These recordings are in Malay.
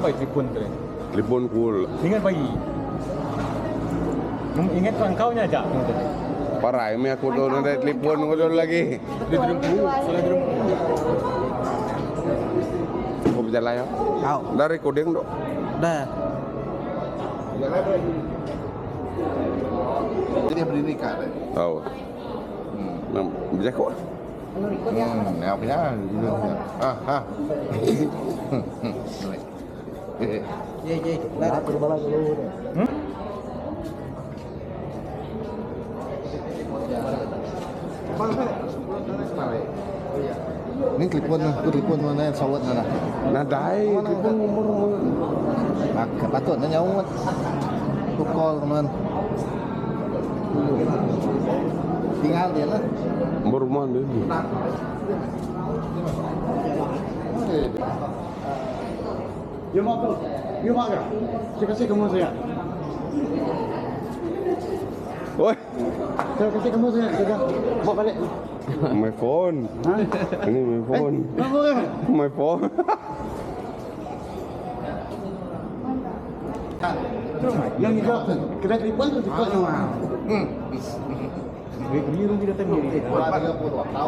sampai tripun tu. Tripun cool. Ingat bayi. Ingat rangkaunya aja. Parah, ini aku tu nanti tripun aku tu lagi. Dia terumpu, soalnya terumpu. Kau berjalan ya? Kau. Dari kodeng dok. Dah. Jadi berdiri kan? Tahu. Bisa kau? Nào cái nhá, ha. Ye. Dah berbalik dulu. Ini klipun mana sawat mana? Nadai, tripun umur. Patut na nyawa. Tukol teman. Tinggal dia lah. Umur mana ni? You mau ke? Saya kasih kamu saya. Oi, Saya kasih kamu saya. Jaga. Bawa balik. my phone. Ini my phone. Kamu ke? My phone. Yang hijau kedai tripun tu juga yang mahal. Biru kita tengok ni.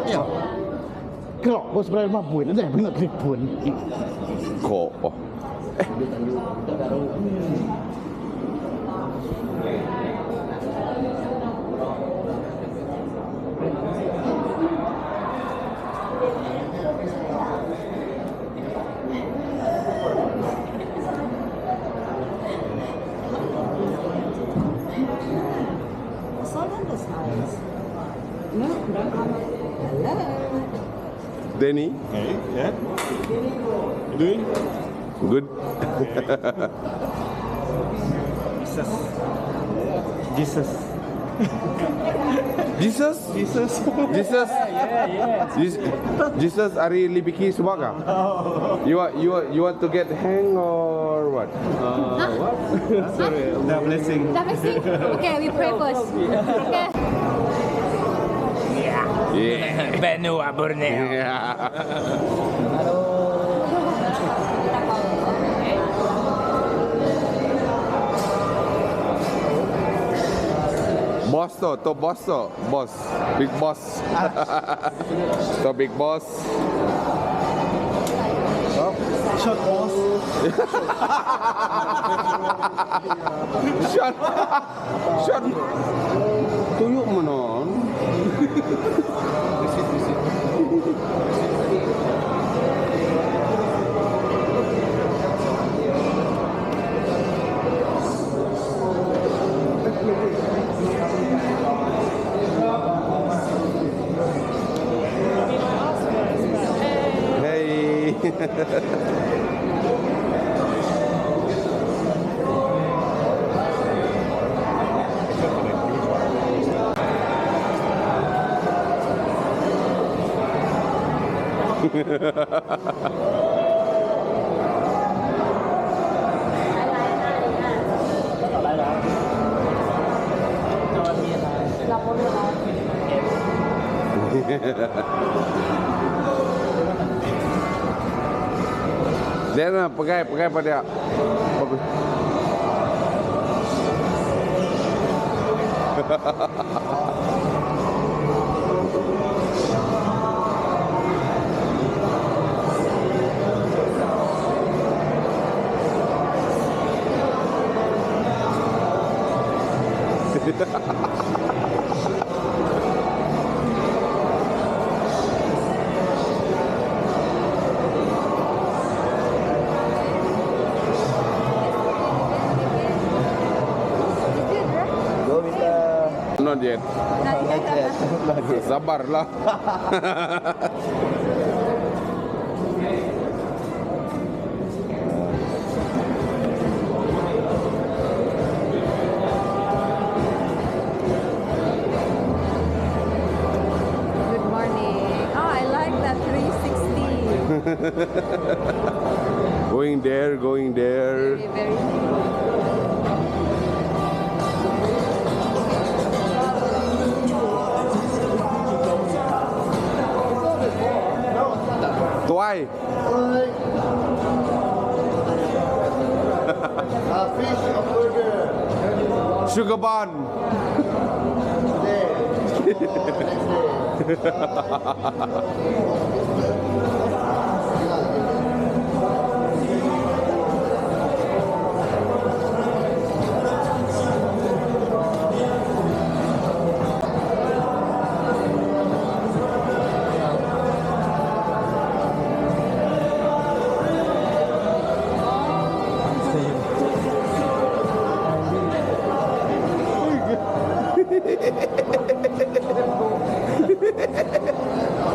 Ya. Kalau bos berani mabui, nanti benar tripun. Kok. Denny, Hey, yeah. You doing? good. Jesus. Jesus, Jesus. Jesus, Yeah. Jesus. Ari libiki subaga. You want to get hang or what? What? Sorry. The blessing. Dah blessing? Okay, we pray first. Okay. Yeah. Benua Borneo. Yeah. Boss to boss to boss, big boss. To big boss. Shot boss. Shot. Tuyuk menon. Hey. Dia nak pegai pada bagus. Not yet. Sabarlah. Good morning. Oh, I like that 360. Going there. Very, very Tuai. Sugar bun.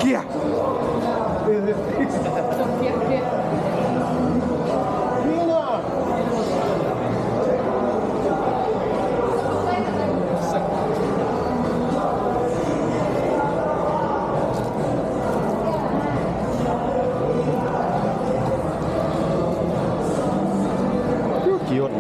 Kia. Cute.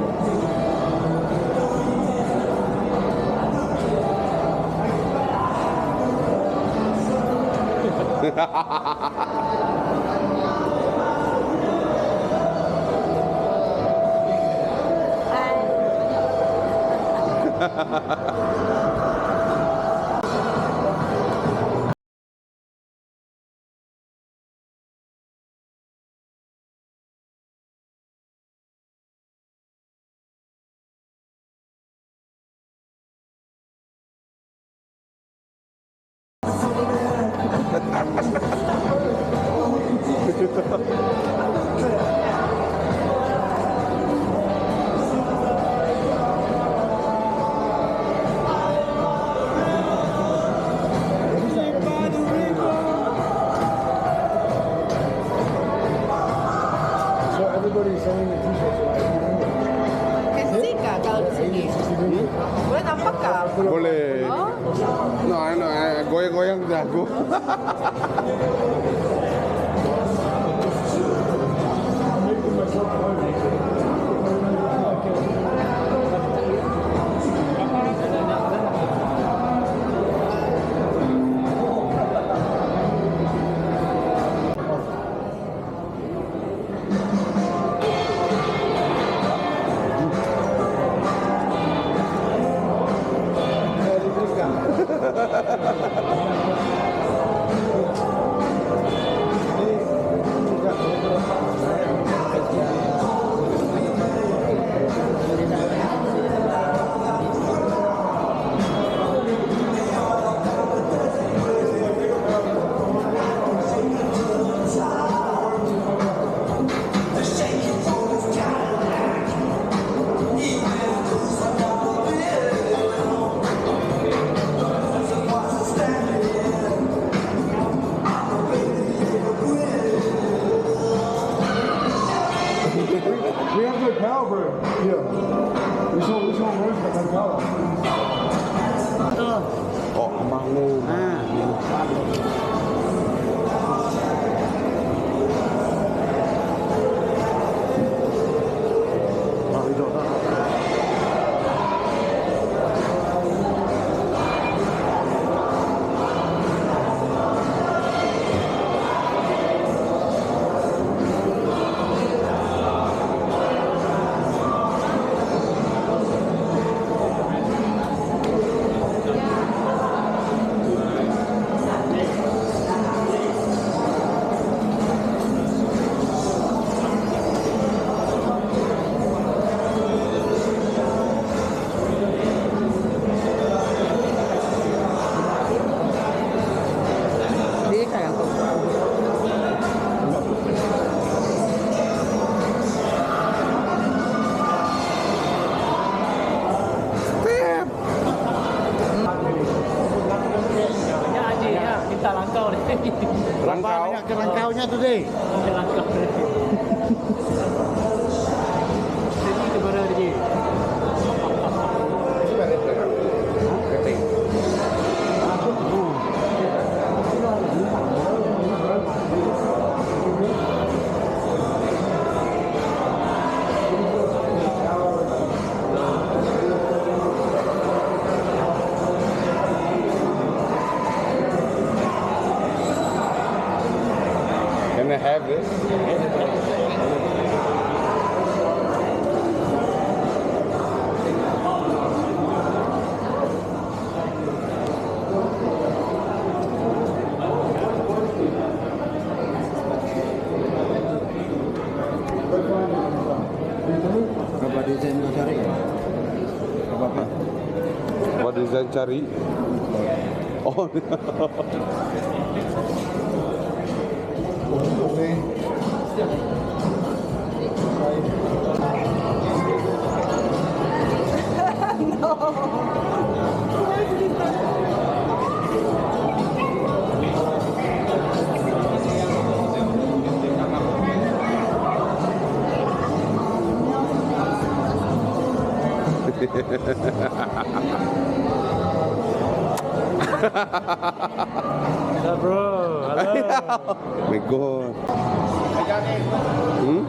Kasih kah kalau di sini? Boleh nampak kah? Boleh. Oh. No, goyang-goyang jago. We have good power, bro. Yeah. This one works, but no power. Oh, mango. Dia kayak apa? Kita langkau deh. Langkau. Banyak kerangkaunya tu deh. Langkau deh. Sini ke mana dia? Can I have this? Rizal cari. Oh. Hello, bro. Hello. My God. Hmm?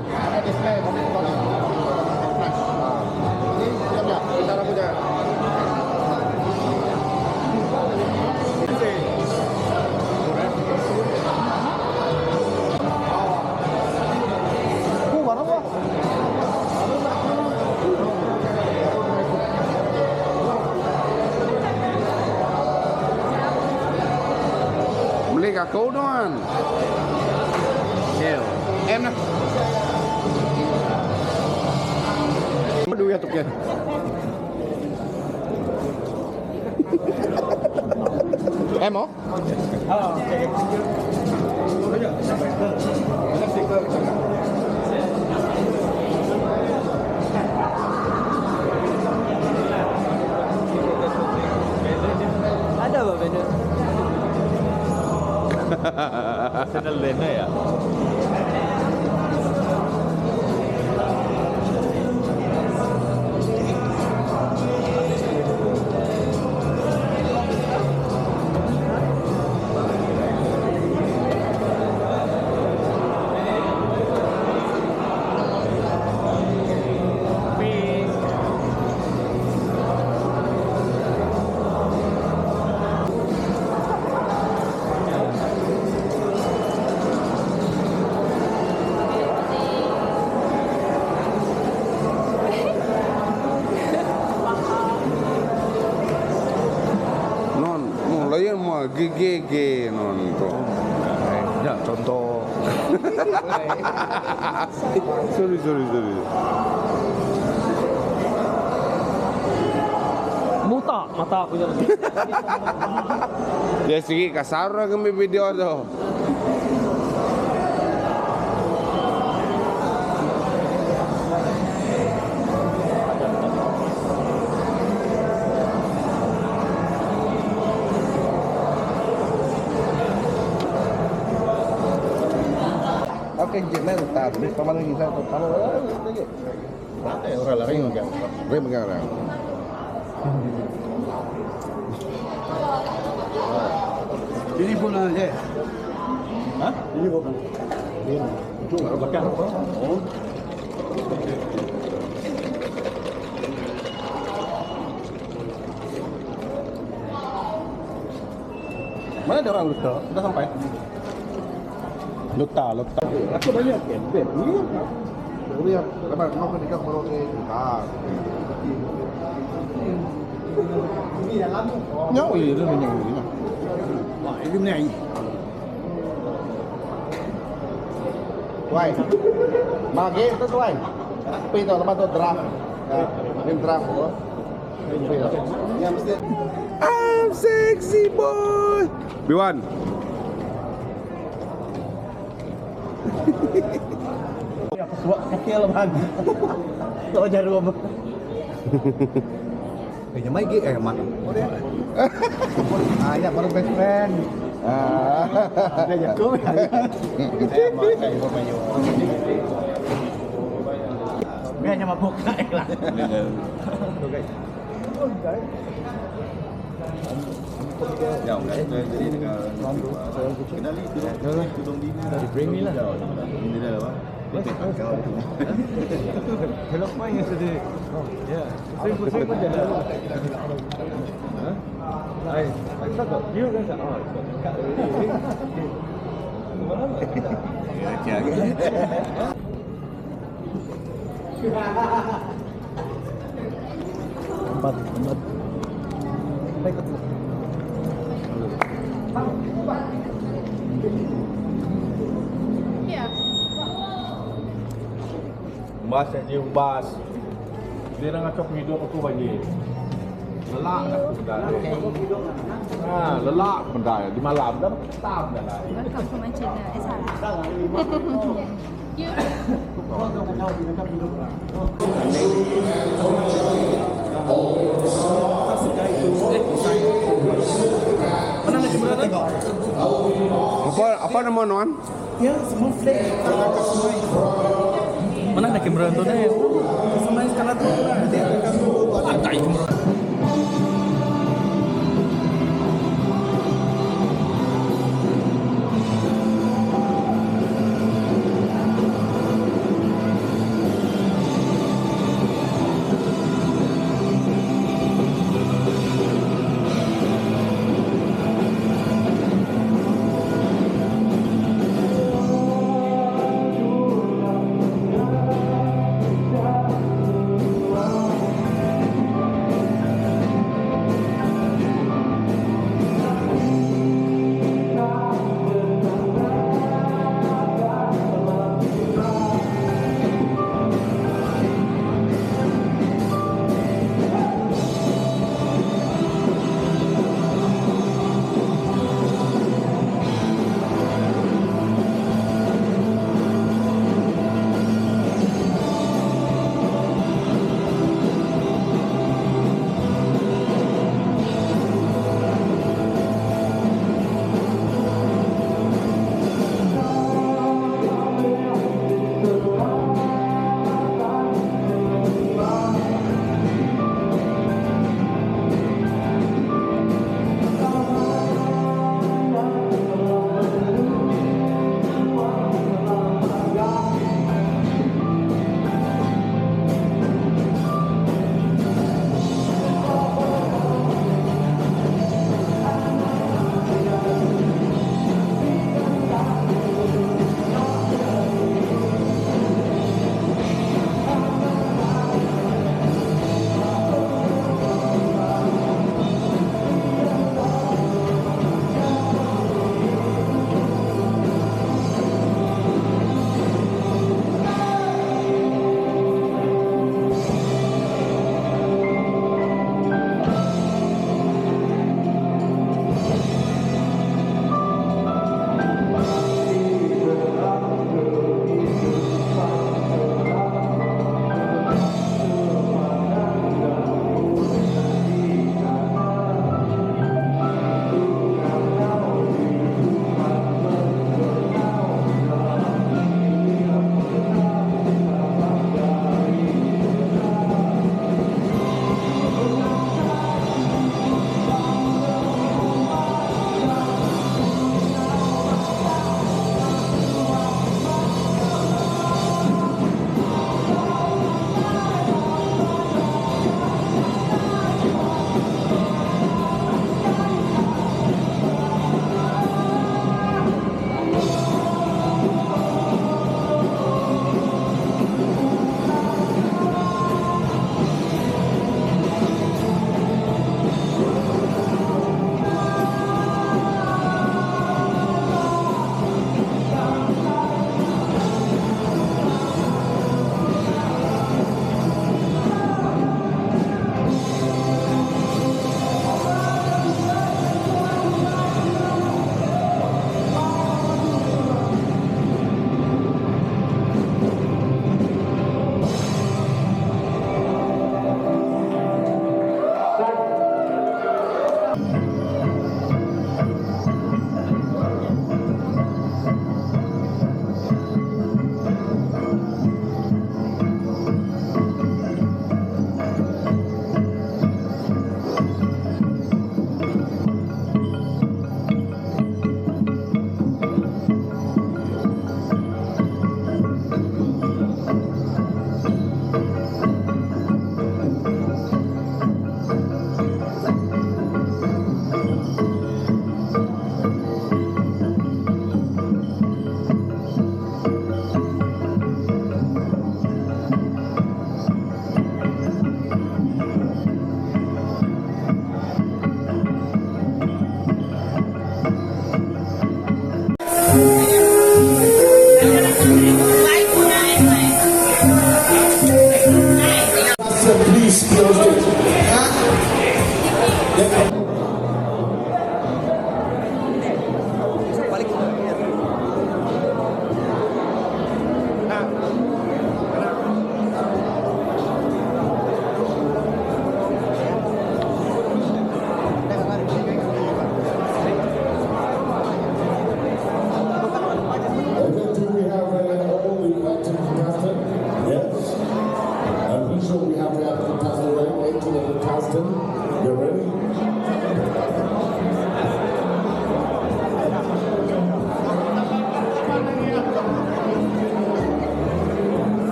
Beli kat kau doan. Em nè. Đuôi ra tục kìa. Em hả? Ada apa benda? Channel lain ya. Layan mau gege nonton. Ya, contoh. Sorry. Muta mata aku je. Ya sikit kasar kami video tu. Oke, gimana tadi? Kemana lagi saya tahu lagi. Orang lain enggak. Gue mengarang. Ini pun aja. Hah? Ini pun. Ini. Cuma bakar. Oh. Mana ada orang luta? Sudah sampai. Luta. Aku banyak kan? Lihat, lepas mau ke dekat Merauke. Nhóc gì đó mình nhận gì mà. Vậy cái này. Quay. Mà ghê tất quay. Bây giờ nó bắt đầu draft. Game draft của. Bây giờ. I'm sexy boy. Biwan. Suat kecil bang. Tak jarum. Kayaknya mai gig mat. Ya baru best friend. Dia jago ya. Dia hanya mabuk naik lah. Jadi dengan kenali tudung dini. Bring me lah. Ini dah apa? Hello mai yesterday. Ya. Pusing pun jalan. Hai, tak tak. You kan tak. Oh, kat ni. Tempat. Baik. Bas aja bas. Dia nak ngacau hidup aku bagi. Lelak dah benda ni. Lelak benda di malam dah tam dah lah. Welcome to my channel. Salah. You. Apa nama non? Ya, semua flag. Mana ada kamera tu dah? Sama sekarang tu lah. Dia akan buat Tak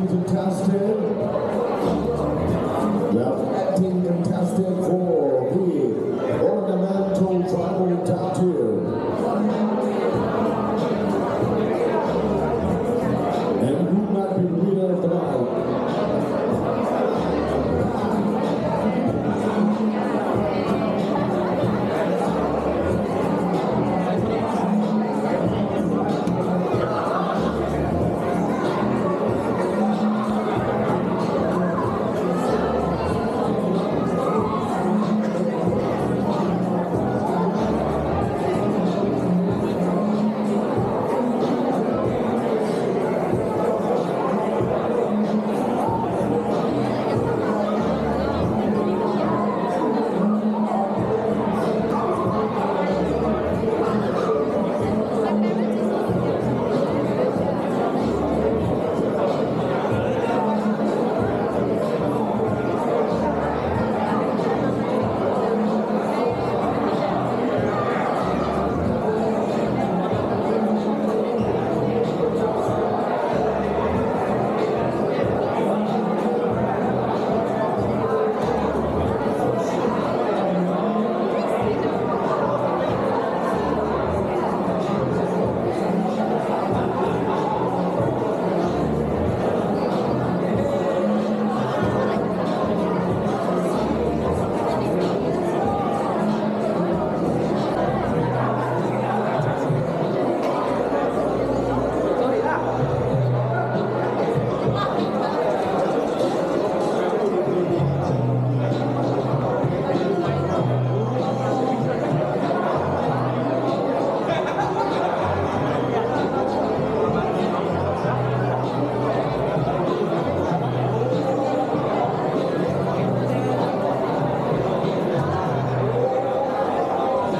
contestant. The acting contestant for the ornamental tribal tattoo. And who might be the winner of the night?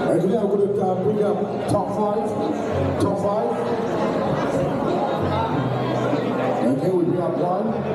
And now we're going to bring up top five. Top five. Okay, we bring up one.